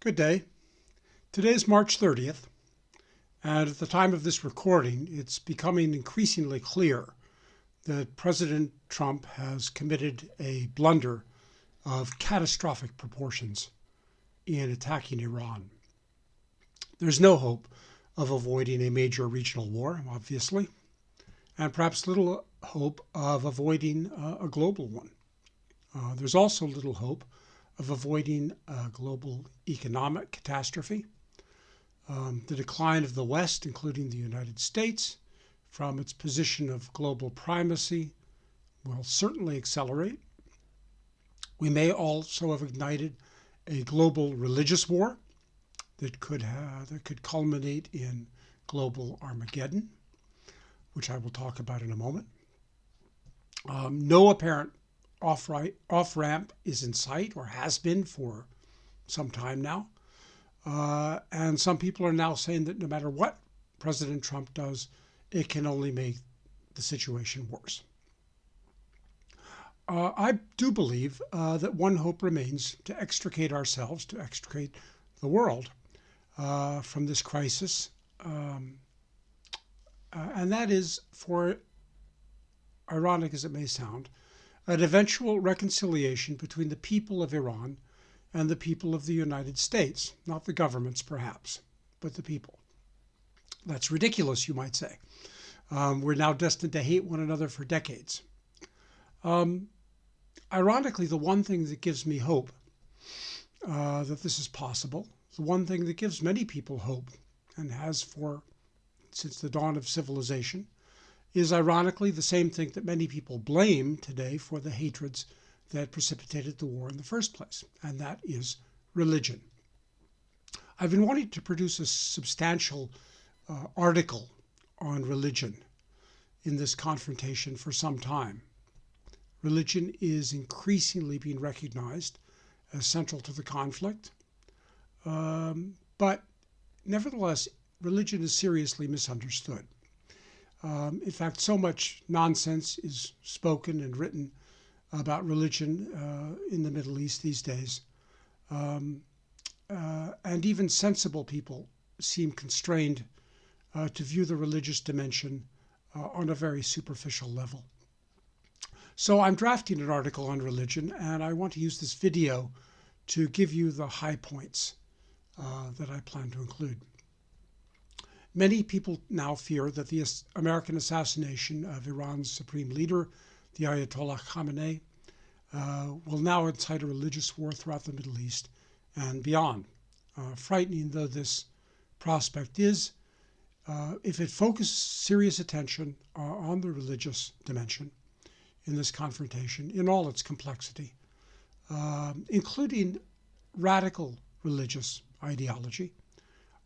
Good day. Today is March 30th, and at the time of this recording, it's becoming increasingly clear that President Trump has committed a blunder of catastrophic proportions in attacking Iran. There's no hope of avoiding a major regional war, obviously, and perhaps little hope of avoiding a global one. There's also little hope of avoiding a global economic catastrophe. The decline of the West, including the United States, from its position of global primacy will certainly accelerate. We may also have ignited a global religious war that could culminate in global Armageddon, which I will talk about in a moment. No apparent off-ramp is in sight, or has been for some time now. And some people are now saying that no matter what President Trump does, it can only make the situation worse. I do believe that one hope remains to extricate ourselves, to extricate the world from this crisis. And that is, for ironic as it may sound, an eventual reconciliation between the people of Iran and the people of the United States. Not the governments, perhaps, but the people. That's ridiculous, you might say. We're now destined to hate one another for decades. Ironically, the one thing that gives me hope that this is possible, the one thing that gives many people hope, and has since the dawn of civilization, is ironically the same thing that many people blame today for the hatreds that precipitated the war in the first place, and that is religion. I've been wanting to produce a substantial article on religion in this confrontation for some time. Religion is increasingly being recognized as central to the conflict, but nevertheless, religion is seriously misunderstood. In fact, so much nonsense is spoken and written about religion in the Middle East these days. And even sensible people seem constrained to view the religious dimension on a very superficial level. So I'm drafting an article on religion, and I want to use this video to give you the high points that I plan to include. Many people now fear that the American assassination of Iran's supreme leader, the Ayatollah Khamenei, will now incite a religious war throughout the Middle East and beyond. Frightening though this prospect is, if it focuses serious attention on the religious dimension in this confrontation, in all its complexity, including radical religious ideology,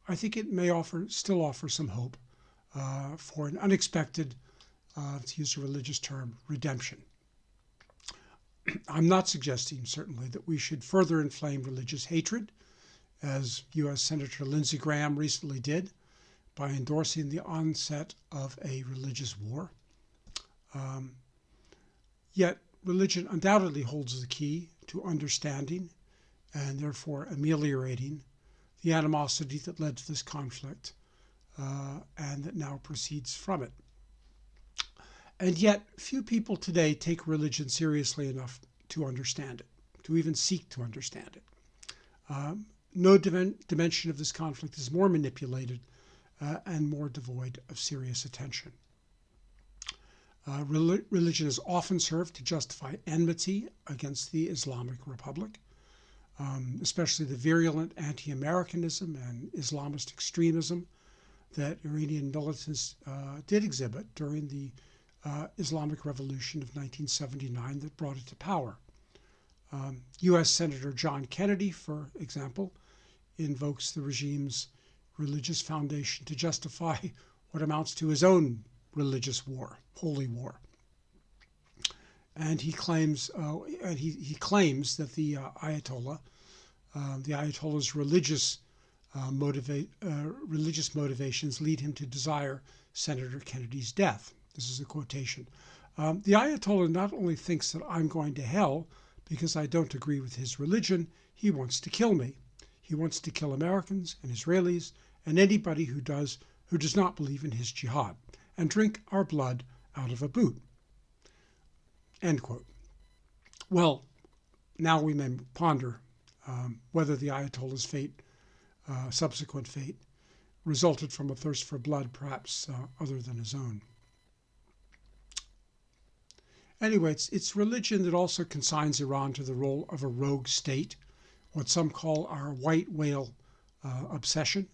I think it may still offer some hope for an unexpected, to use a religious term, redemption. I'm not suggesting, certainly, that we should further inflame religious hatred, as U.S. Senator Lindsey Graham recently did by endorsing the onset of a religious war. Yet religion undoubtedly holds the key to understanding and therefore ameliorating the animosity that led to this conflict and that now proceeds from it. And yet, few people today take religion seriously enough to understand it, to even seek to understand it. No dimension of this conflict is more manipulated and more devoid of serious attention. Religion is often served to justify enmity against the Islamic Republic, especially the virulent anti-Americanism and Islamist extremism that Iranian militants did exhibit during the Islamic Revolution of 1979 that brought it to power. U.S. Senator John Kennedy, for example, invokes the regime's religious foundation to justify what amounts to his own religious war, holy war. And he claims that the Ayatollah's religious motivations lead him to desire Senator Kennedy's death. This is a quotation. The Ayatollah not only thinks that I'm going to hell because I don't agree with his religion, he wants to kill me. He wants to kill Americans and Israelis and anybody who does not believe in his jihad, and drink our blood out of a boot." End quote. Well, now we may ponder whether the Ayatollah's subsequent fate, resulted from a thirst for blood, perhaps other than his own. Anyway, it's religion that also consigns Iran to the role of a rogue state, what some call our white whale obsession,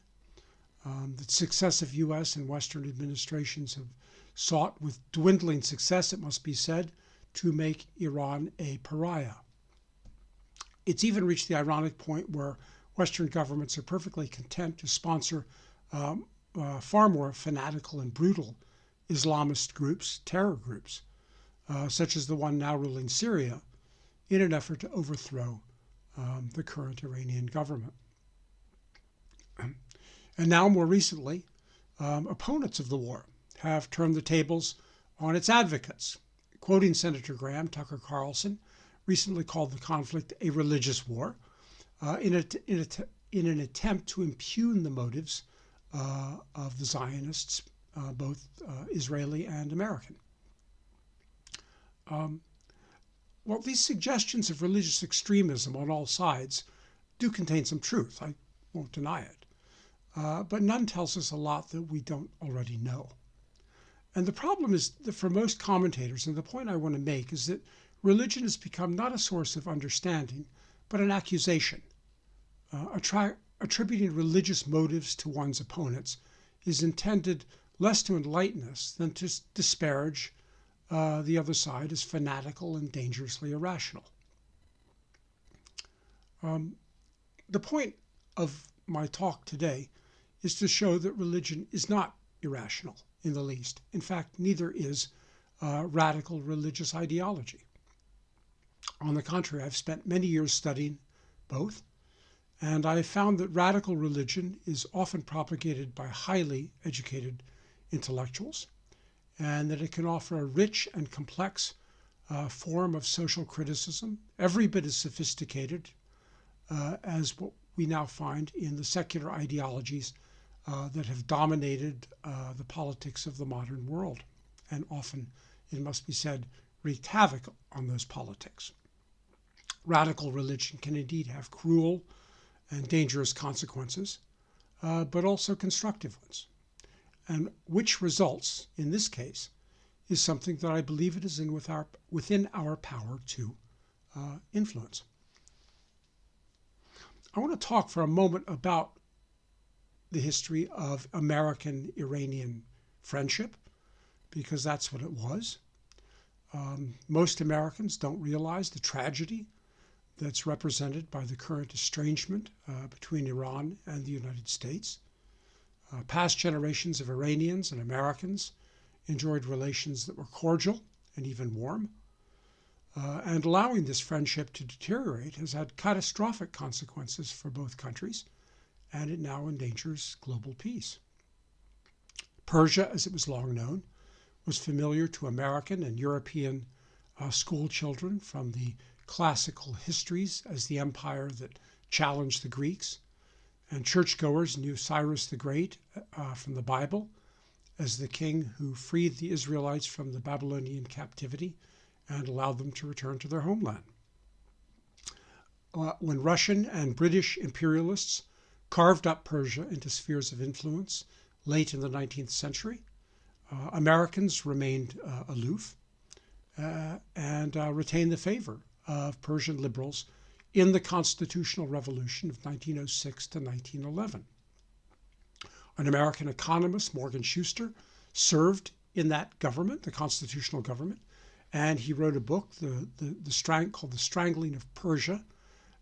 that successive U.S. and Western administrations have sought, with dwindling success, it must be said, to make Iran a pariah. It's even reached the ironic point where Western governments are perfectly content to sponsor far more fanatical and brutal Islamist groups, terror groups, such as the one now ruling Syria, in an effort to overthrow the current Iranian government. And now, more recently, opponents of the war have turned the tables on its advocates. Quoting Senator Graham, Tucker Carlson recently called the conflict a religious war in an attempt to impugn the motives of the Zionists, both Israeli and American. Well, these suggestions of religious extremism on all sides do contain some truth. I won't deny it. But none tells us a lot that we don't already know. And the problem is that for most commentators, and the point I want to make is that religion has become not a source of understanding, but an accusation. Attributing religious motives to one's opponents is intended less to enlighten us than to disparage the other side as fanatical and dangerously irrational. The point of my talk today is to show that religion is not irrational in the least. In fact, neither is radical religious ideology. On the contrary, I've spent many years studying both, and I found that radical religion is often propagated by highly educated intellectuals, and that it can offer a rich and complex form of social criticism, every bit as sophisticated as what we now find in the secular ideologies that have dominated the politics of the modern world, and often, it must be said, wreaked havoc on those politics. Radical religion can indeed have cruel and dangerous consequences, but also constructive ones. And which results, in this case, is something that I believe it is within our power to influence. I want to talk for a moment about the history of American-Iranian friendship, because that's what it was. Most Americans don't realize the tragedy that's represented by the current estrangement between Iran and the United States. Past generations of Iranians and Americans enjoyed relations that were cordial and even warm. And allowing this friendship to deteriorate has had catastrophic consequences for both countries, and it now endangers global peace. Persia, as it was long known, was familiar to American and European school children from the classical histories as the empire that challenged the Greeks, and churchgoers knew Cyrus the Great from the Bible as the king who freed the Israelites from the Babylonian captivity and allowed them to return to their homeland. When Russian and British imperialists carved up Persia into spheres of influence late in the 19th century, Americans remained aloof and retained the favor of Persian liberals in the Constitutional Revolution of 1906 to 1911. An American economist, Morgan Schuster, served in that government, the constitutional government, and he wrote a book called The Strangling of Persia,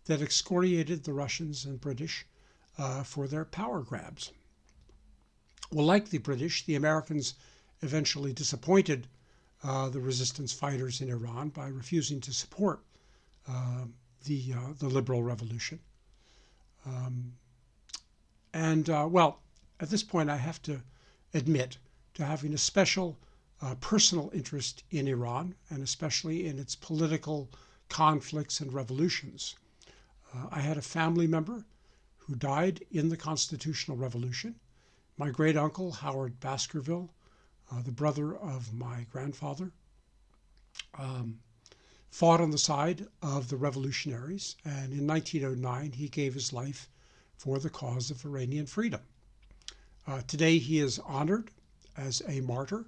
that excoriated the Russians and British for their power grabs. Well, like the British, the Americans eventually disappointed the resistance fighters in Iran by refusing to support the liberal revolution. Well, at this point, I have to admit to having a special personal interest in Iran, and especially in its political conflicts and revolutions. I had a family member who died in the Constitutional Revolution. My great uncle, Howard Baskerville, the brother of my grandfather, fought on the side of the revolutionaries, and in 1909 he gave his life for the cause of Iranian freedom. Today he is honored as a martyr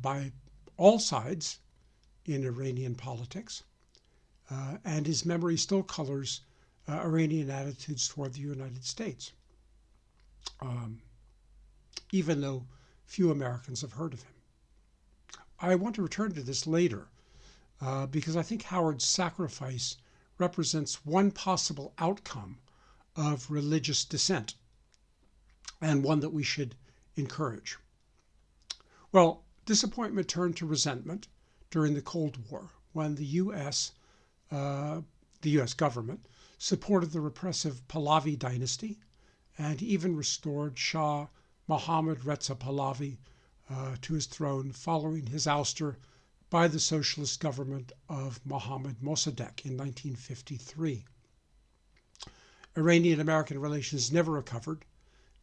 by all sides in Iranian politics, and his memory still colors Iranian attitudes toward the United States, even though few Americans have heard of him. I want to return to this later because I think Howard's sacrifice represents one possible outcome of religious dissent, and one that we should encourage. Well, disappointment turned to resentment during the Cold War when the U.S. Government supported the repressive Pahlavi dynasty and even restored Shah Mohammad Reza Pahlavi to his throne following his ouster by the socialist government of Mohammad Mossadegh in 1953. Iranian-American relations never recovered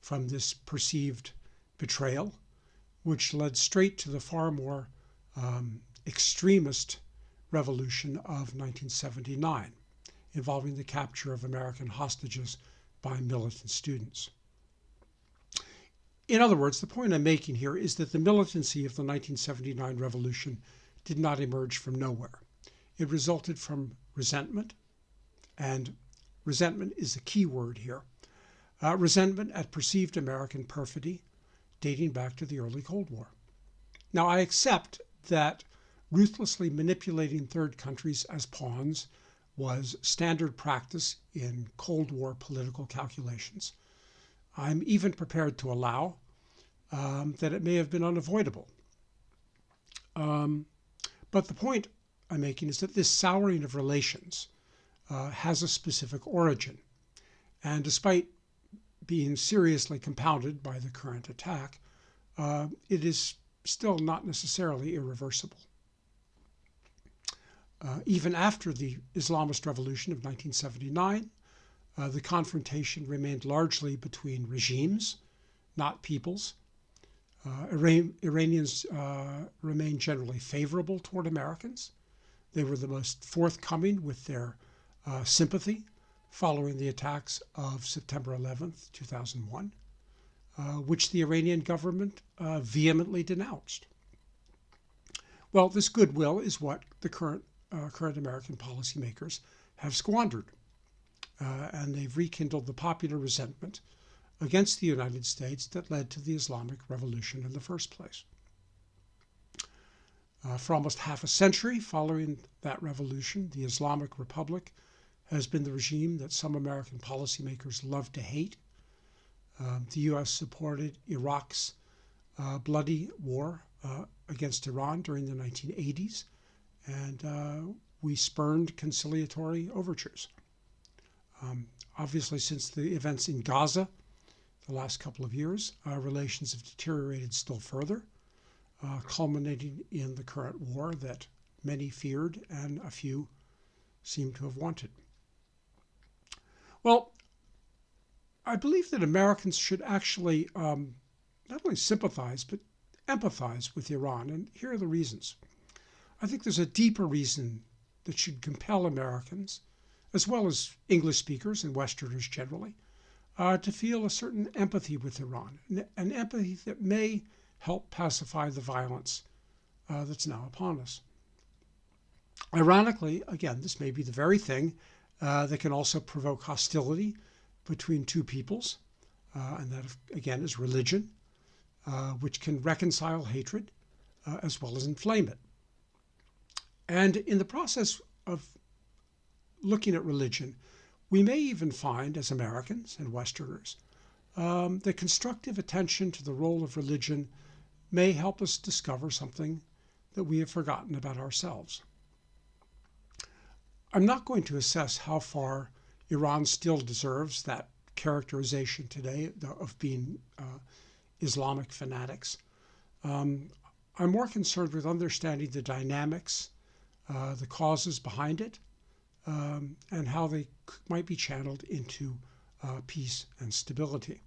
from this perceived betrayal, which led straight to the far more extremist revolution of 1979, involving the capture of American hostages by militant students. In other words, the point I'm making here is that the militancy of the 1979 revolution did not emerge from nowhere. It resulted from resentment, and resentment is the key word here. Resentment at perceived American perfidy dating back to the early Cold War. Now, I accept that ruthlessly manipulating third countries as pawns was standard practice in Cold War political calculations. I'm even prepared to allow that it may have been unavoidable. But the point I'm making is that this souring of relations has a specific origin. And despite being seriously compounded by the current attack, it is still not necessarily irreversible. Even after the Islamist Revolution of 1979, the confrontation remained largely between regimes, not peoples. Iranians remained generally favorable toward Americans. They were the most forthcoming with their sympathy following the attacks of September 11th, 2001, which the Iranian government vehemently denounced. Well, this goodwill is what the current American policymakers have squandered, and they've rekindled the popular resentment against the United States that led to the Islamic Revolution in the first place. For almost half a century following that revolution, the Islamic Republic has been the regime that some American policymakers love to hate. The U.S. supported Iraq's bloody war against Iran during the 1980s, and we spurned conciliatory overtures. Obviously, since the events in Gaza the last couple of years, relations have deteriorated still further, culminating in the current war that many feared and a few seem to have wanted. Well, I believe that Americans should actually not only sympathize, but empathize with Iran, and here are the reasons. I think there's a deeper reason that should compel Americans, as well as English speakers and Westerners generally, to feel a certain empathy with Iran, an empathy that may help pacify the violence that's now upon us. Ironically, again, this may be the very thing that can also provoke hostility between two peoples, and that, again, is religion, which can reconcile hatred as well as inflame it. And in the process of looking at religion, we may even find, as Americans and Westerners, that constructive attention to the role of religion may help us discover something that we have forgotten about ourselves. I'm not going to assess how far Iran still deserves that characterization today of being Islamic fanatics. I'm more concerned with understanding the dynamics, the causes behind it, and how they might be channeled into peace and stability.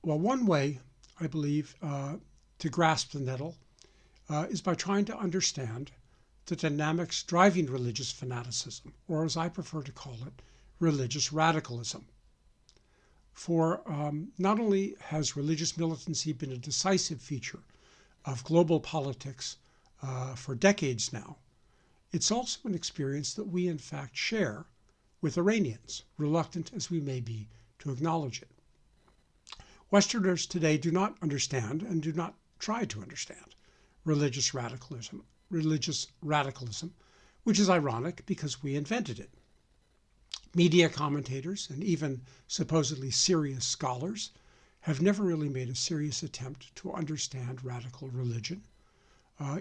Well, one way, I believe, to grasp the nettle is by trying to understand the dynamics driving religious fanaticism, or as I prefer to call it, religious radicalism. For not only has religious militancy been a decisive feature of global politics for decades now, it's also an experience that we in fact share with Iranians, reluctant as we may be to acknowledge it. Westerners today do not understand and do not try to understand religious radicalism, which is ironic because we invented it. Media commentators and even supposedly serious scholars have never really made a serious attempt to understand radical religion,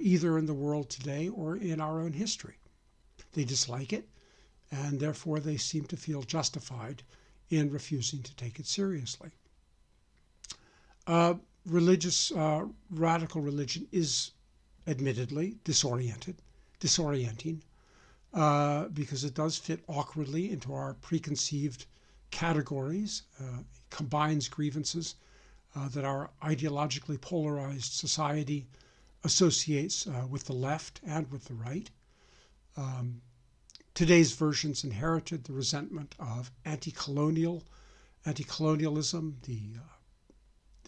either in the world today or in our own history. They dislike it, and therefore they seem to feel justified in refusing to take it seriously. Radical religion is admittedly disorienting, because it does fit awkwardly into our preconceived categories, combines grievances that our ideologically polarized society associates with the left and with the right. Today's versions inherited the resentment of anti-colonialism,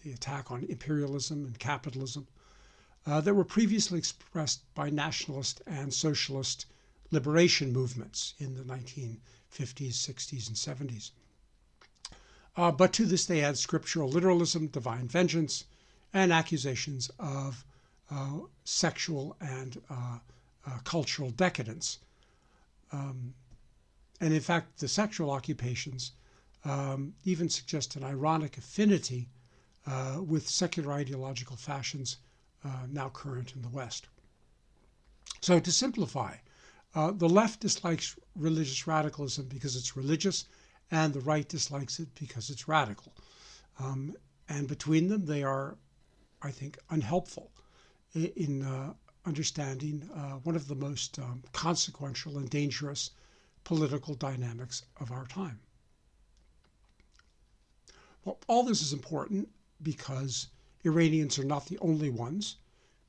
the attack on imperialism and capitalism, that were previously expressed by nationalist and socialist liberation movements in the 1950s, 60s, and 70s. But to this they add scriptural literalism, divine vengeance, and accusations of sexual and cultural decadence. And in fact, the sexual occupations even suggest an ironic affinity with secular ideological fashions now current in the West. So to simplify, the left dislikes religious radicalism because it's religious, and the right dislikes it because it's radical. And between them, they are, I think, unhelpful in understanding one of the most consequential and dangerous political dynamics of our time. Well, all this is important because Iranians are not the only ones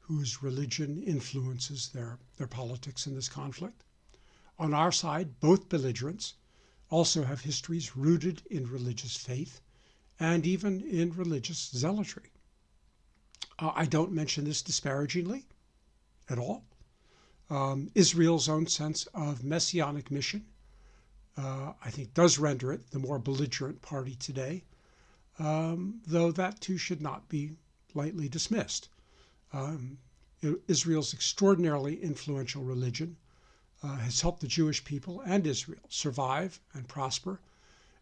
whose religion influences their politics in this conflict. On our side, both belligerents also have histories rooted in religious faith and even in religious zealotry. I don't mention this disparagingly at all. Israel's own sense of messianic mission, I think, does render it the more belligerent party today, though that too should not be lightly dismissed. Israel's extraordinarily influential religion has helped the Jewish people and Israel survive and prosper,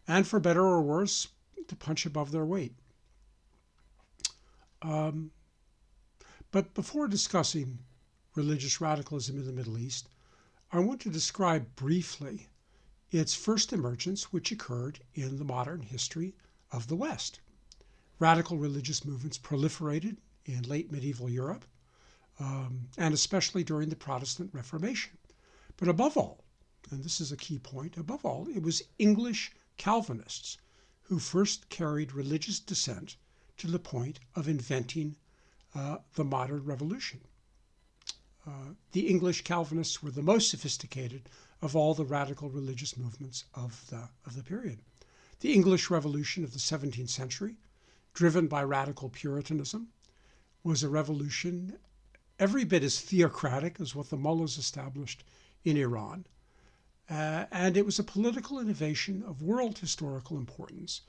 and for better or worse, to punch above their weight. But before discussing religious radicalism in the Middle East, I want to describe briefly its first emergence, which occurred in the modern history of the West. Radical religious movements proliferated in late medieval Europe, and especially during the Protestant Reformation. But above all, and this is a key point, above all, it was English Calvinists who first carried religious dissent to the point of inventing the modern revolution. The English Calvinists were the most sophisticated of all the radical religious movements of the period. The English Revolution of the 17th century, driven by radical Puritanism, was a revolution every bit as theocratic as what the mullahs established in Iran. And it was a political innovation of world historical importance,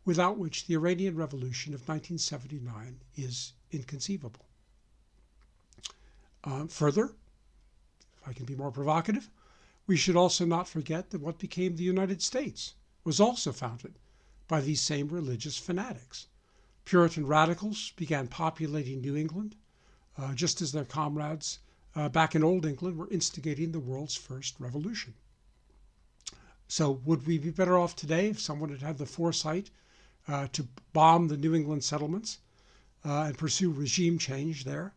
without which the Iranian Revolution of 1979 is inconceivable. Further, if I can be more provocative, we should also not forget that what became the United States was also founded by these same religious fanatics. Puritan radicals began populating New England, just as their comrades back in Old England were instigating the world's first revolution. So would we be better off today if someone had had the foresight to bomb the New England settlements and pursue regime change there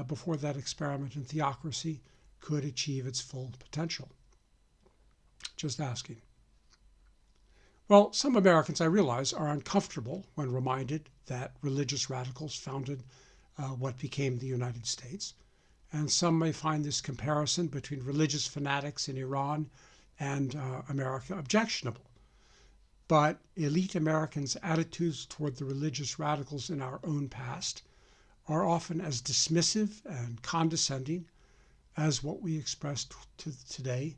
before that experiment in theocracy could achieve its full potential? Just asking. Well, some Americans, I realize, are uncomfortable when reminded that religious radicals founded what became the United States. And some may find this comparison between religious fanatics in Iran and America objectionable. But elite Americans' attitudes toward the religious radicals in our own past are often as dismissive and condescending as what we express today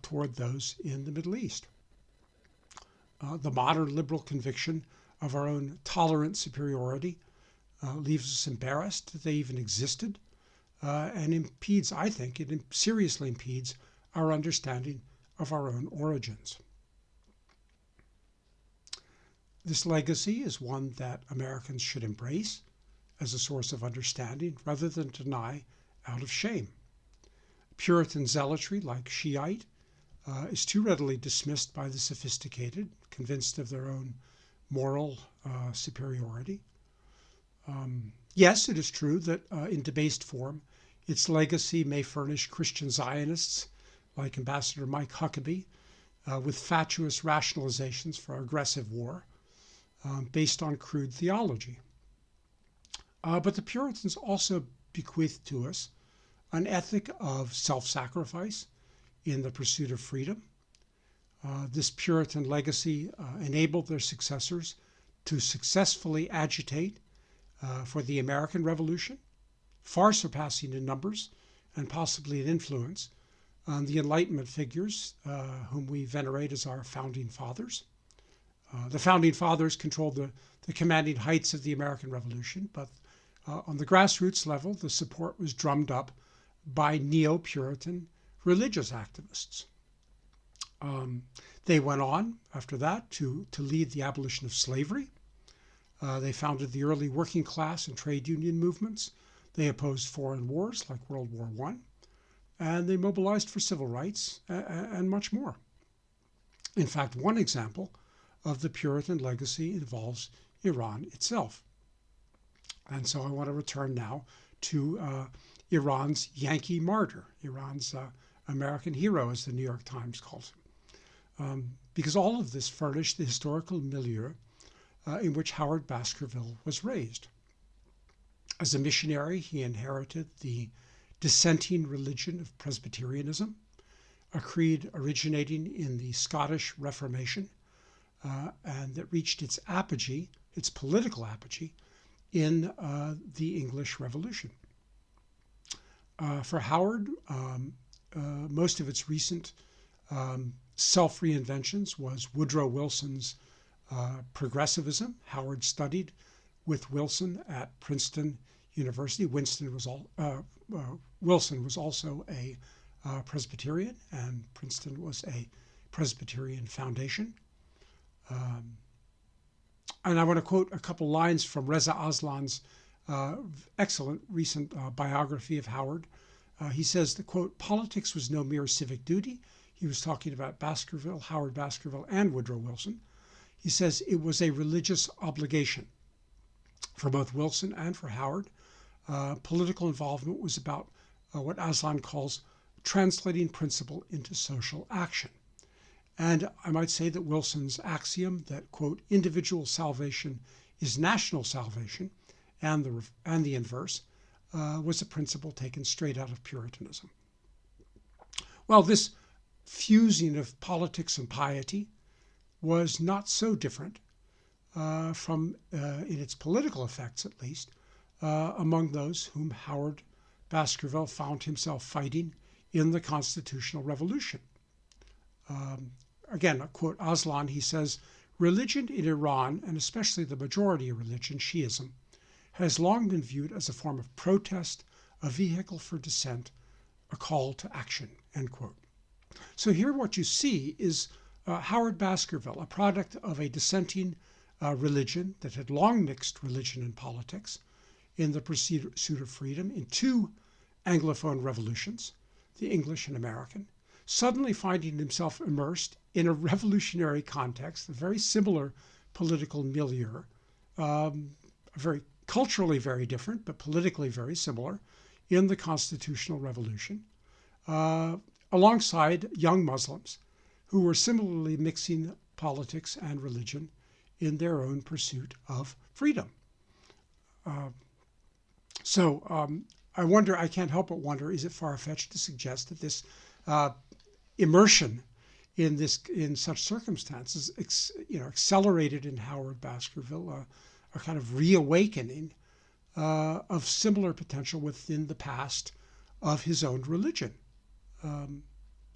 toward those in the Middle East. The modern liberal conviction of our own tolerant superiority leaves us embarrassed that they even existed and impedes, I think, it seriously impedes our understanding of our own origins. This legacy is one that Americans should embrace as a source of understanding rather than deny out of shame. Puritan zealotry, like Shiite, is too readily dismissed by the sophisticated, convinced of their own moral superiority. Yes, it is true that in debased form, its legacy may furnish Christian Zionists like Ambassador Mike Huckabee with fatuous rationalizations for aggressive war based on crude theology. But the Puritans also bequeathed to us an ethic of self-sacrifice in the pursuit of freedom. This Puritan legacy enabled their successors to successfully agitate for the American Revolution, far surpassing in numbers and possibly in influence the Enlightenment figures whom we venerate as our founding fathers. The founding fathers controlled the commanding heights of the American Revolution, but on the grassroots level, the support was drummed up by neo-Puritan religious activists. They went on after that to lead the abolition of slavery. They founded the early working class and trade union movements. They opposed foreign wars like World War I, and they mobilized for civil rights and much more. In fact, one example of the Puritan legacy involves Iran itself. And so I want to return now to Iran's Yankee martyr, Iran's American hero, as the New York Times calls him, because all of this furnished the historical milieu in which Howard Baskerville was raised. As a missionary, he inherited the dissenting religion of Presbyterianism, a creed originating in the Scottish Reformation, and that reached its apogee, its political apogee, in the English Revolution. For Howard, most of its recent self-reinventions was Woodrow Wilson's progressivism. Howard studied with Wilson at Princeton University. Wilson was also a Presbyterian, and Princeton was a Presbyterian foundation. And I want to quote a couple lines from Reza Aslan's excellent recent biography of Howard. He says that, quote, "Politics was no mere civic duty." He was talking about Baskerville, Howard Baskerville, and Woodrow Wilson. He says it was a religious obligation. For both Wilson and for Howard, political involvement was about what Aslan calls translating principle into social action. And I might say that Wilson's axiom that, quote, "individual salvation is national salvation," and the inverse, was a principle taken straight out of Puritanism. Well, this fusing of politics and piety was not so different from, in its political effects at least, among those whom Howard Baskerville found himself fighting in the Constitutional Revolution. Again, quote Aslan, he says, "Religion in Iran, and especially the majority religion, Shi'ism, has long been viewed as a form of protest, a vehicle for dissent, a call to action," end quote. So here what you see is Howard Baskerville, a product of a dissenting religion that had long mixed religion and politics in the pursuit of freedom in two Anglophone revolutions, the English and American, suddenly finding himself immersed in a revolutionary context, a very similar political milieu, very culturally very different, but politically very similar, in the Constitutional Revolution, alongside young Muslims who were similarly mixing politics and religion in their own pursuit of freedom. I wonder, I can't help but wonder, is it far-fetched to suggest that this immersion in such circumstances, accelerated in Howard Baskerville a kind of reawakening of similar potential within the past of his own religion?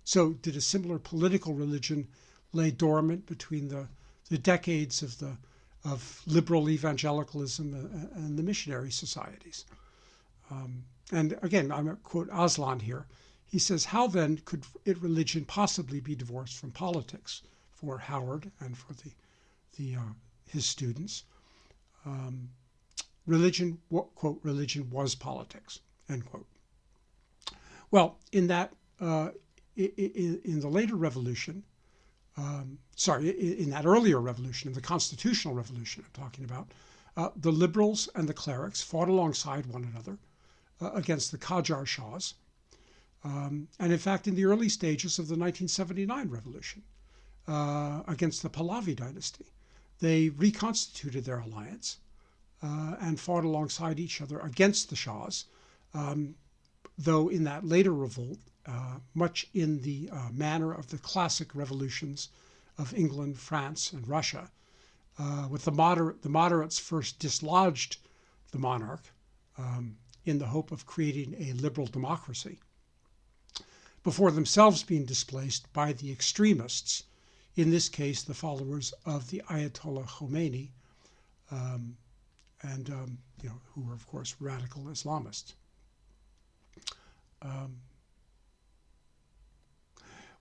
So did a similar political religion lay dormant between the decades of liberal evangelicalism and the missionary societies? And again, I'm going to quote Aslan here. He says, how then could religion possibly be divorced from politics for Howard and for his students? Religion, quote, religion was politics, end quote. Well, in that, in the later revolution, in that earlier revolution, in the constitutional revolution I'm talking about, the liberals and the clerics fought alongside one another against the Qajar Shahs. And in fact, in the early stages of the 1979 revolution, against the Pahlavi dynasty, they reconstituted their alliance and fought alongside each other against the Shahs, though in that later revolt, much in the manner of the classic revolutions of England, France, and Russia, with the moderates first dislodged the monarch in the hope of creating a liberal democracy, before themselves being displaced by the extremists, in this case the followers of the Ayatollah Khomeini, who were of course radical Islamists.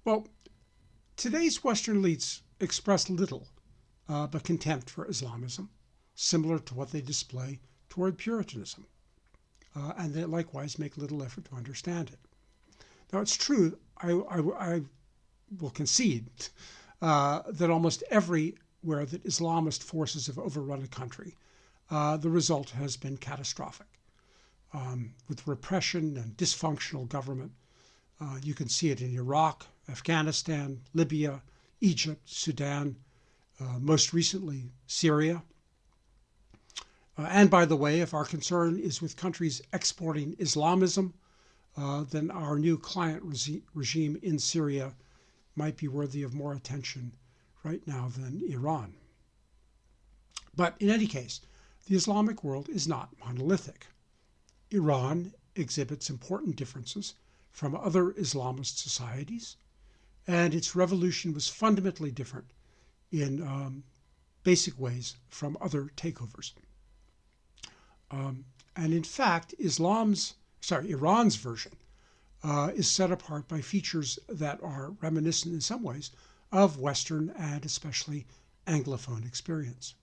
Well, today's Western elites express little but contempt for Islamism, similar to what they display toward Puritanism, and they likewise make little effort to understand it. Now, it's true, I will concede that almost everywhere that Islamist forces have overrun a country, the result has been catastrophic. With repression and dysfunctional government, you can see it in Iraq, Afghanistan, Libya, Egypt, Sudan, most recently Syria. And by the way, if our concern is with countries exporting Islamism, then our new client regime in Syria might be worthy of more attention right now than Iran. But in any case, the Islamic world is not monolithic. Iran exhibits important differences from other Islamist societies, and its revolution was fundamentally different in basic ways from other takeovers. And in fact, Iran's version is set apart by features that are reminiscent in some ways of Western and especially Anglophone experience.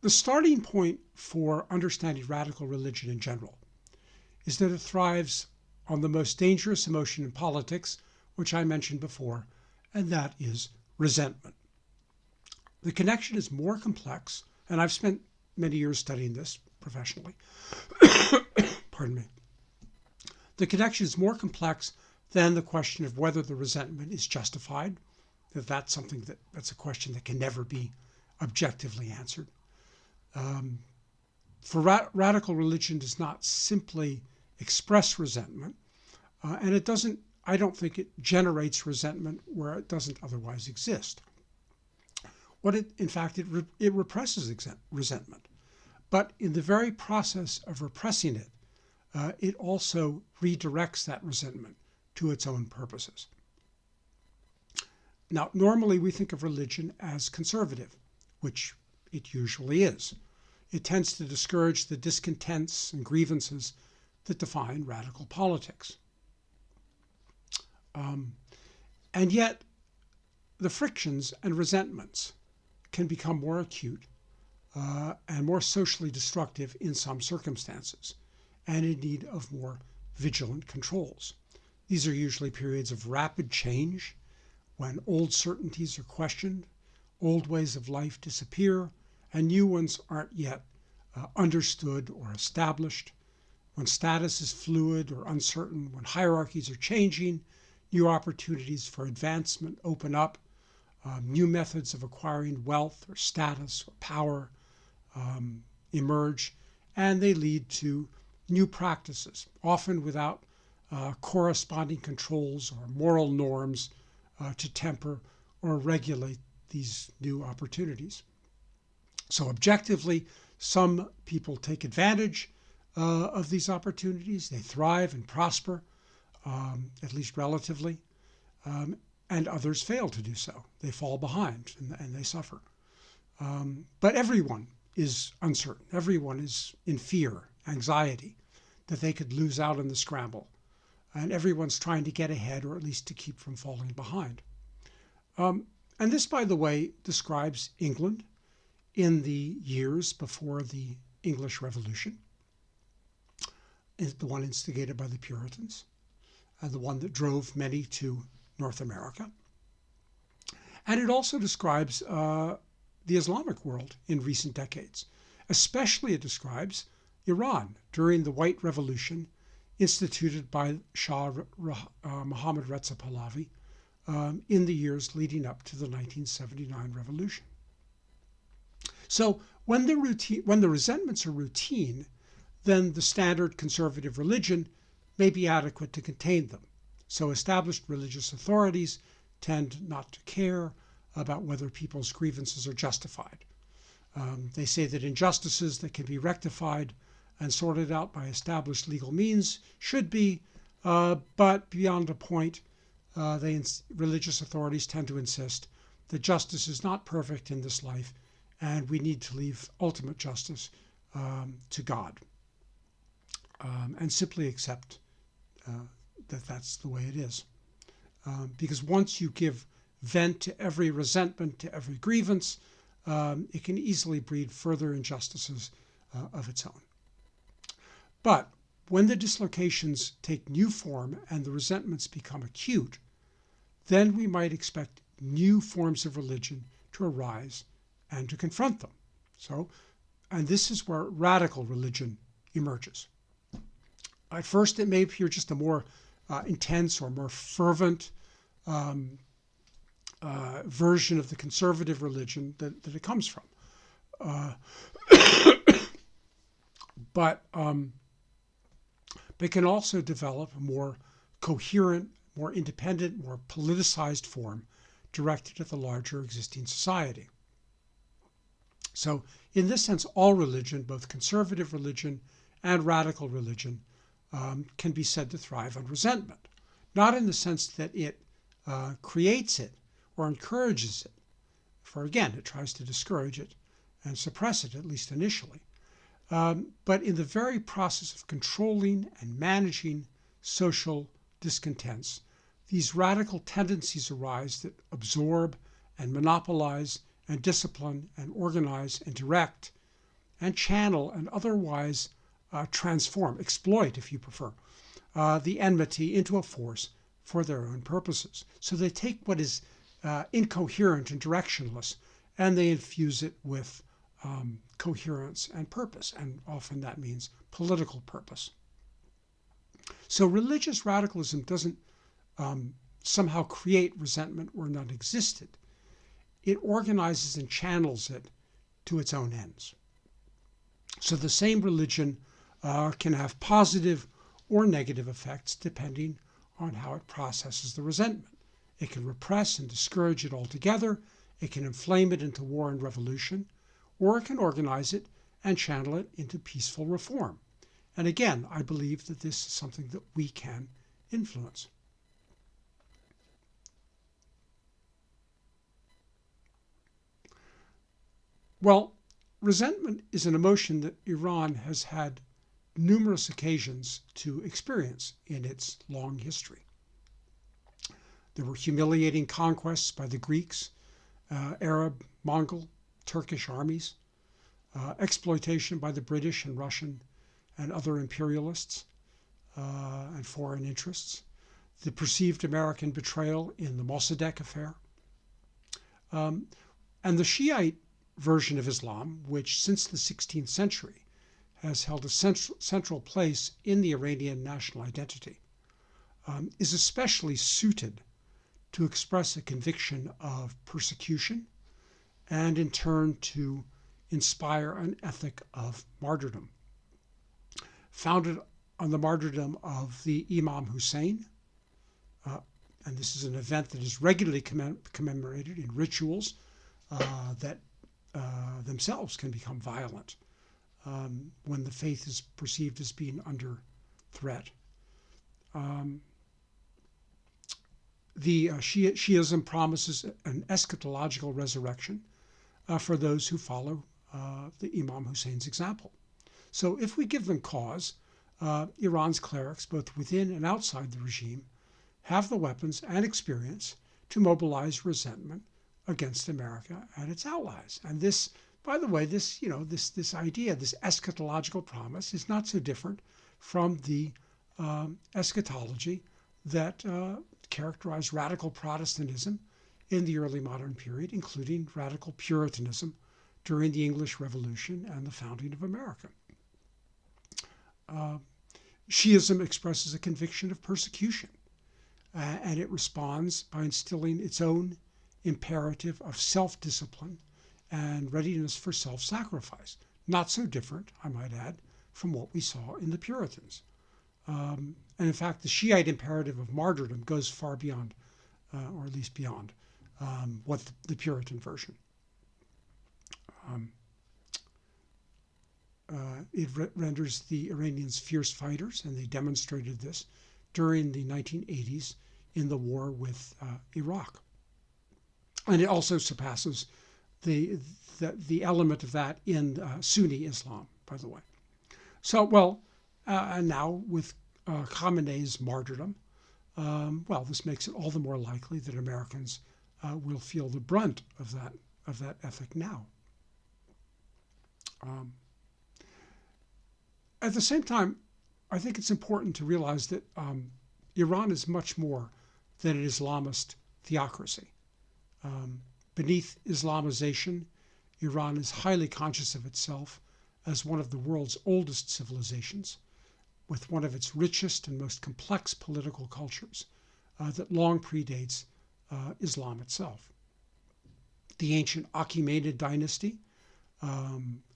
The starting point for understanding radical religion in general is that it thrives on the most dangerous emotion in politics, which I mentioned before, and that is resentment. The connection is more complex, and I've spent many years studying this professionally. Pardon me. The connection is more complex than the question of whether the resentment is justified, that's a question that can never be objectively answered. Radical religion does not simply express resentment, and I don't think it generates resentment where it doesn't otherwise exist. In fact, it represses resentment. But in the very process of repressing it, it also redirects that resentment to its own purposes. Now, normally we think of religion as conservative, which it usually is. It tends to discourage the discontents and grievances that define radical politics. And yet, the frictions and resentments can become more acute and more socially destructive in some circumstances, and in need of more vigilant controls. These are usually periods of rapid change, when old certainties are questioned, old ways of life disappear, and new ones aren't yet understood or established, when status is fluid or uncertain, when hierarchies are changing, new opportunities for advancement open up, new methods of acquiring wealth or status or power emerge, and they lead to new practices, often without corresponding controls or moral norms to temper or regulate these new opportunities. So objectively, some people take advantage of these opportunities. They thrive and prosper, at least relatively, and others fail to do so. They fall behind and they suffer. But everyone is uncertain. Everyone is in fear, anxiety, that they could lose out in the scramble. And everyone's trying to get ahead, or at least to keep from falling behind. And this, by the way, describes England in the years before the English Revolution, the one instigated by the Puritans, and the one that drove many to North America. And it also describes the Islamic world in recent decades. Especially it describes Iran during the White Revolution instituted by Shah Mohammad Reza Pahlavi in the years leading up to the 1979 revolution. So when the resentments are routine, then the standard conservative religion may be adequate to contain them. So established religious authorities tend not to care about whether people's grievances are justified. They say that injustices that can be rectified and sorted out by established legal means should be, but beyond a point, religious authorities tend to insist that justice is not perfect in this life, and we need to leave ultimate justice to God, and simply accept that that's the way it is. Because once you give vent to every resentment, to every grievance, it can easily breed further injustices of its own. But when the dislocations take new form and the resentments become acute, then we might expect new forms of religion to arise and to confront them. And this is where radical religion emerges. At first, it may appear just a more intense or more fervent version of the conservative religion that it comes from. But they can also develop a more coherent, more independent, more politicized form directed at the larger existing society. So in this sense, all religion, both conservative religion and radical religion, can be said to thrive on resentment. Not in the sense that it creates it or encourages it, for again, it tries to discourage it and suppress it, at least initially. But in the very process of controlling and managing social discontents, these radical tendencies arise that absorb and monopolize and discipline and organize and direct and channel and otherwise transform, exploit, if you prefer, the enmity into a force for their own purposes. So they take what is incoherent and directionless and they infuse it with coherence and purpose, and often that means political purpose. So religious radicalism doesn't somehow create resentment where none existed. It organizes and channels it to its own ends. So the same religion can have positive or negative effects depending on how it processes the resentment. It can repress and discourage it altogether. It can inflame it into war and revolution, or it can organize it and channel it into peaceful reform. And again, I believe that this is something that we can influence. Well, resentment is an emotion that Iran has had numerous occasions to experience in its long history. There were humiliating conquests by the Greeks, Arab, Mongol, Turkish armies, exploitation by the British and Russian and other imperialists and foreign interests, the perceived American betrayal in the Mossadegh affair, and the Shiite version of Islam, which since the 16th century has held a central place in the Iranian national identity. is especially suited to express a conviction of persecution and in turn to inspire an ethic of martyrdom. Founded on the martyrdom of the Imam Hussein, and this is an event that is regularly commemorated in rituals that themselves can become violent when the faith is perceived as being under threat. The Shi'ism promises an eschatological resurrection for those who follow the Imam Hussein's example. So if we give them cause, Iran's clerics, both within and outside the regime, have the weapons and experience to mobilize resentment against America and its allies. And this, by the way, this idea, this eschatological promise, is not so different from the eschatology that characterized radical Protestantism in the early modern period, including radical Puritanism during the English Revolution and the founding of America. Shi'ism expresses a conviction of persecution, and it responds by instilling its own imperative of self-discipline and readiness for self-sacrifice. Not so different, I might add, from what we saw in the Puritans. And in fact, the Shiite imperative of martyrdom goes far beyond, or at least beyond, what the Puritan version. It renders the Iranians fierce fighters, and they demonstrated this during the 1980s in the war with Iraq. And it also surpasses the element of that in Sunni Islam, by the way. So, and now with Khamenei's martyrdom, this makes it all the more likely that Americans will feel the brunt of that ethic now. At the same time, I think it's important to realize that Iran is much more than an Islamist theocracy. Beneath Islamization, Iran is highly conscious of itself as one of the world's oldest civilizations, with one of its richest and most complex political cultures that long predates Islam itself. The ancient Achaemenid dynasty,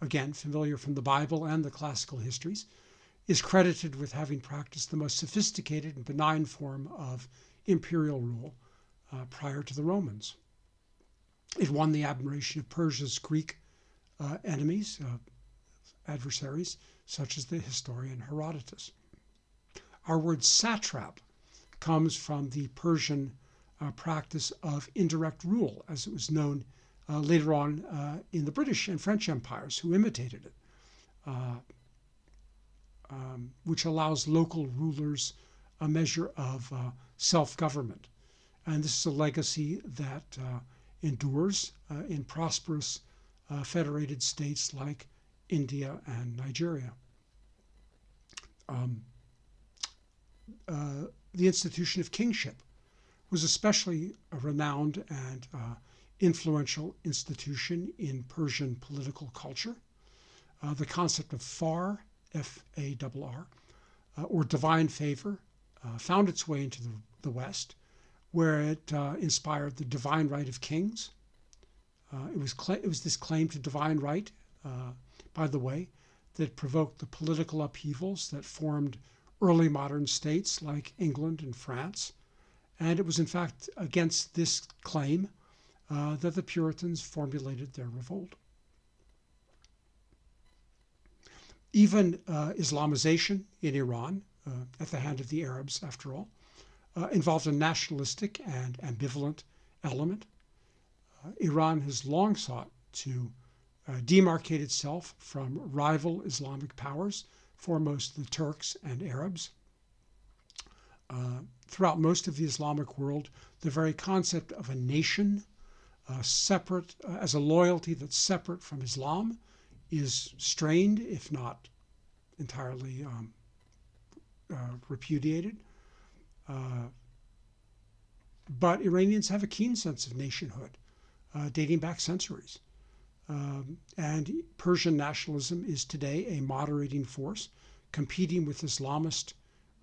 again familiar from the Bible and the classical histories, is credited with having practiced the most sophisticated and benign form of imperial rule prior to the Romans. It won the admiration of Persia's Greek enemies, adversaries, such as the historian Herodotus. Our word satrap comes from the Persian practice of indirect rule, as it was known later on in the British and French empires, who imitated it, which allows local rulers a measure of self-government. And this is a legacy that endures in prosperous federated states like India and Nigeria. The institution of kingship was especially a renowned and influential institution in Persian political culture. The concept of far, F-A-R-R, or divine favor, found its way into the West, where it inspired the divine right of kings. It was this claim to divine right, by the way, that provoked the political upheavals that formed early modern states like England and France. And it was, in fact, against this claim that the Puritans formulated their revolt. Even Islamization in Iran, at the hand of the Arabs, after all, involved a nationalistic and ambivalent element. Iran has long sought to demarcate itself from rival Islamic powers, foremost the Turks and Arabs. Throughout most of the Islamic world, the very concept of a nation separate, as a loyalty that's separate from Islam, is strained, if not entirely repudiated. But Iranians have a keen sense of nationhood, dating back centuries. And Persian nationalism is today a moderating force, competing with Islamist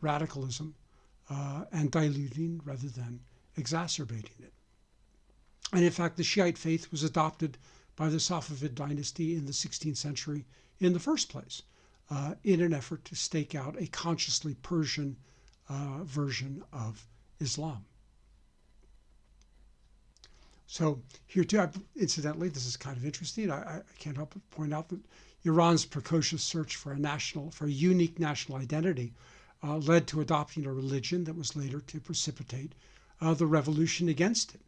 radicalism and diluting rather than exacerbating it. And in fact, the Shiite faith was adopted by the Safavid dynasty in the 16th century in the first place, in an effort to stake out a consciously Persian version of Islam. So here too, incidentally, this is kind of interesting. I can't help but point out that Iran's precocious search for a unique national identity led to adopting a religion that was later to precipitate the revolution against it.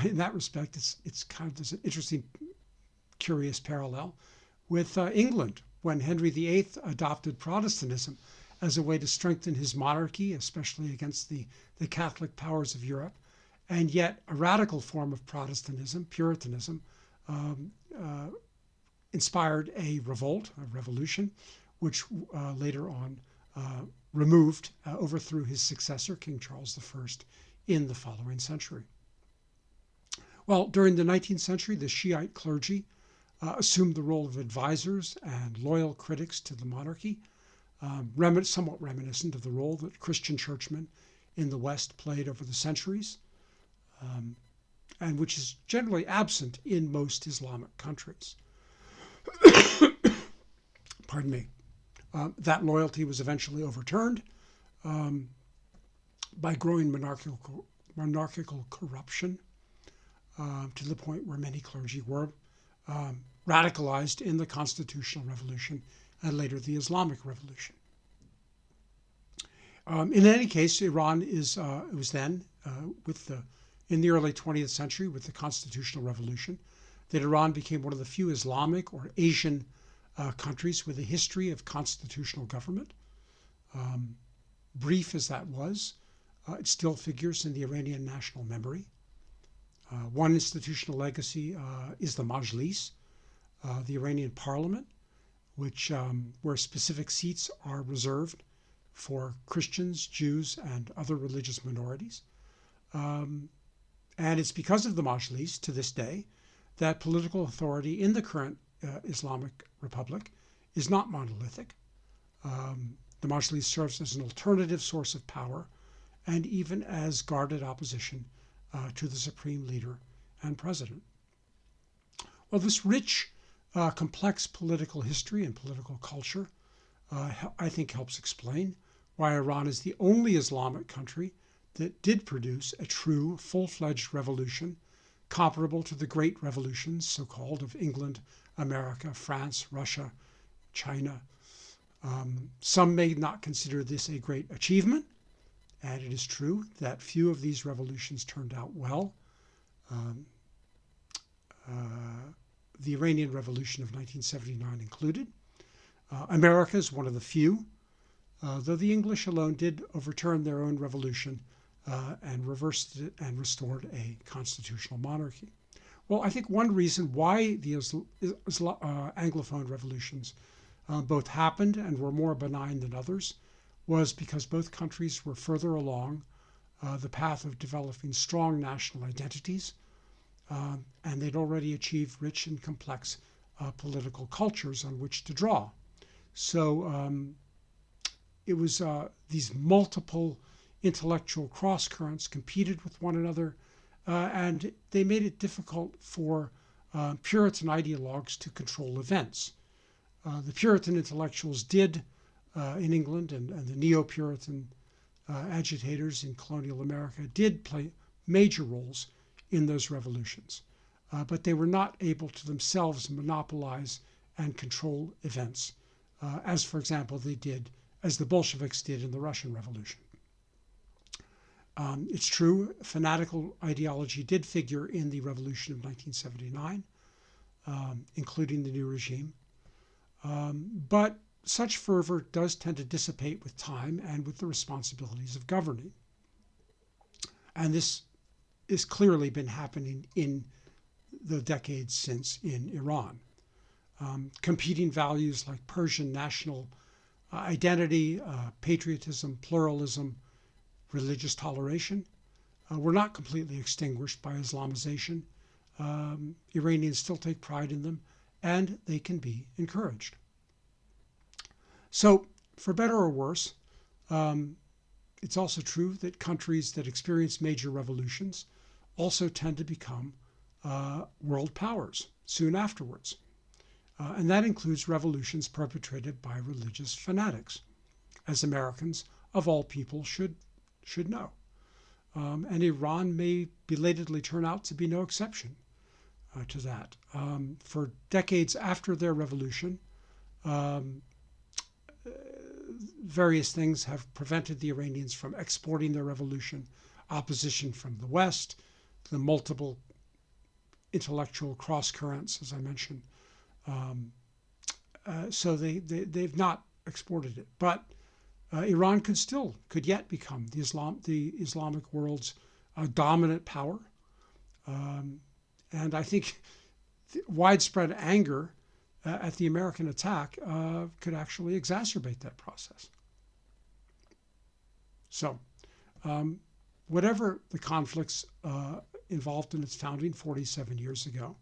In that respect, it's kind of there's an interesting, curious parallel with England when Henry VIII adopted Protestantism as a way to strengthen his monarchy, especially against the Catholic powers of Europe. And yet a radical form of Protestantism, Puritanism, inspired a revolution, which later on overthrew his successor, King Charles I, in the following century. Well, during the 19th century, the Shiite clergy assumed the role of advisors and loyal critics to the monarchy, somewhat reminiscent of the role that Christian churchmen in the West played over the centuries, and which is generally absent in most Islamic countries. Pardon me. That loyalty was eventually overturned by growing monarchical corruption to the point where many clergy were radicalized in the Constitutional Revolution and later the Islamic Revolution. In any case, Iran was then, in the early 20th century, with the Constitutional Revolution, that Iran became one of the few Islamic or Asian countries with a history of constitutional government. Brief as that was, it still figures in the Iranian national memory. One institutional legacy is the Majlis, the Iranian parliament, where specific seats are reserved for Christians, Jews, and other religious minorities. And it's because of the Majlis, to this day, that political authority in the current Islamic Republic is not monolithic. The Majlis serves as an alternative source of power and even as guarded opposition to the supreme leader and president. Well, this rich, complex political history and political culture, I think, helps explain why Iran is the only Islamic country that did produce a true, full-fledged revolution comparable to the great revolutions, so-called, of England, America, France, Russia, China. Some may not consider this a great achievement, and it is true that few of these revolutions turned out well. The Iranian Revolution of 1979 included. America is one of the few, though the English alone did overturn their own revolution and reversed it and restored a constitutional monarchy. Well, I think one reason why the Anglophone revolutions both happened and were more benign than others was because both countries were further along the path of developing strong national identities, and they'd already achieved rich and complex political cultures on which to draw. So it was these multiple intellectual cross-currents competed with one another, and they made it difficult for Puritan ideologues to control events. The Puritan intellectuals did in England, and the Neo-Puritan agitators in colonial America did play major roles in those revolutions, but they were not able to themselves monopolize and control events, as, for example, as the Bolsheviks did in the Russian Revolution. It's true, fanatical ideology did figure in the revolution of 1979, including the new regime. But such fervor does tend to dissipate with time and with the responsibilities of governing. And this has clearly been happening in the decades since in Iran. Competing values like Persian national identity, patriotism, pluralism, religious toleration were not completely extinguished by Islamization. Iranians still take pride in them, and they can be encouraged. So, for better or worse, It's also true that countries that experience major revolutions also tend to become world powers soon afterwards. And that includes revolutions perpetrated by religious fanatics, as Americans of all people should know. And Iran may belatedly turn out to be no exception to that. For decades after their revolution, various things have prevented the Iranians from exporting their revolution: opposition from the West, the multiple intellectual cross currents, as I mentioned. So they've not exported it. But Iran could yet become the Islamic world's dominant power. And I think widespread anger at the American attack could actually exacerbate that process. So whatever the conflicts involved in its founding 47 years ago,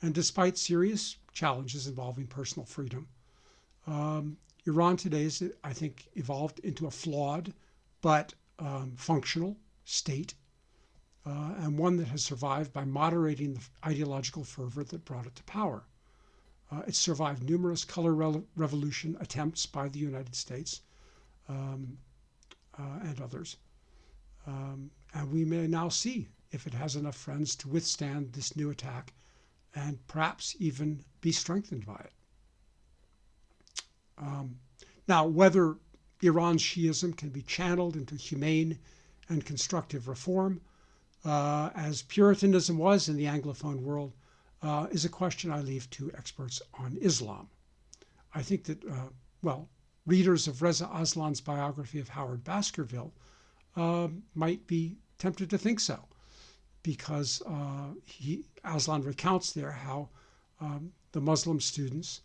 and despite serious challenges involving personal freedom, Iran today is, I think, evolved into a flawed but functional state, and one that has survived by moderating the ideological fervor that brought it to power. It's survived numerous color revolution attempts by the United States and others. And we may now see if it has enough friends to withstand this new attack and perhaps even be strengthened by it. Now, whether Iran's Shi'ism can be channeled into humane and constructive reform, as Puritanism was in the Anglophone world, is a question I leave to experts on Islam. I think that, readers of Reza Aslan's biography of Howard Baskerville might be tempted to think so, because Aslan recounts there how the Muslim students,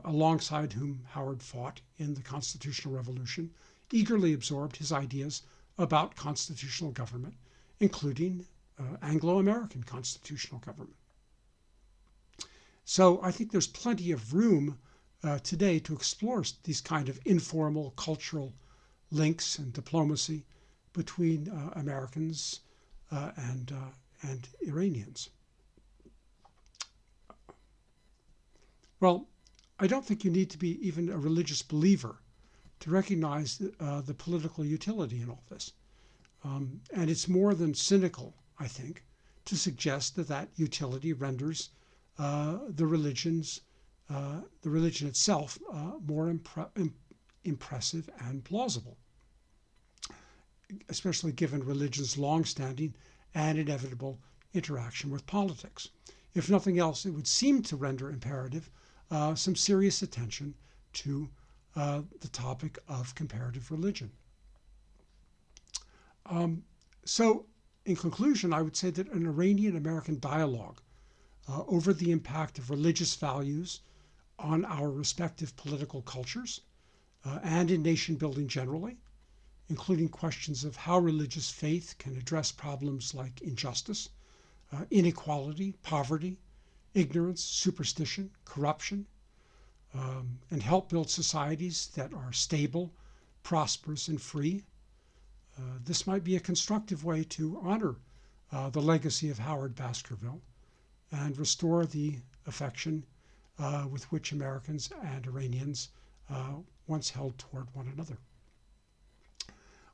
alongside whom Howard fought in the Constitutional Revolution, eagerly absorbed his ideas about constitutional government, including Anglo-American constitutional government. So I think there's plenty of room today to explore these kind of informal cultural links and diplomacy between Americans and Iranians. Well, I don't think you need to be even a religious believer to recognize the political utility in all this. And it's more than cynical, I think, to suggest that utility renders the religion itself more impressive and plausible, especially given religion's long-standing and inevitable interaction with politics. If nothing else, it would seem to render imperative some serious attention to the topic of comparative religion. So, in conclusion, I would say that an Iranian-American dialogue over the impact of religious values on our respective political cultures and in nation building generally, including questions of how religious faith can address problems like injustice, inequality, poverty, ignorance, superstition, corruption, and help build societies that are stable, prosperous, and free. This might be a constructive way to honor the legacy of Howard Baskerville and restore the affection with which Americans and Iranians once held toward one another.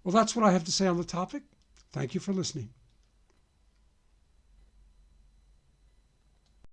Well, that's what I have to say on the topic. Thank you for listening.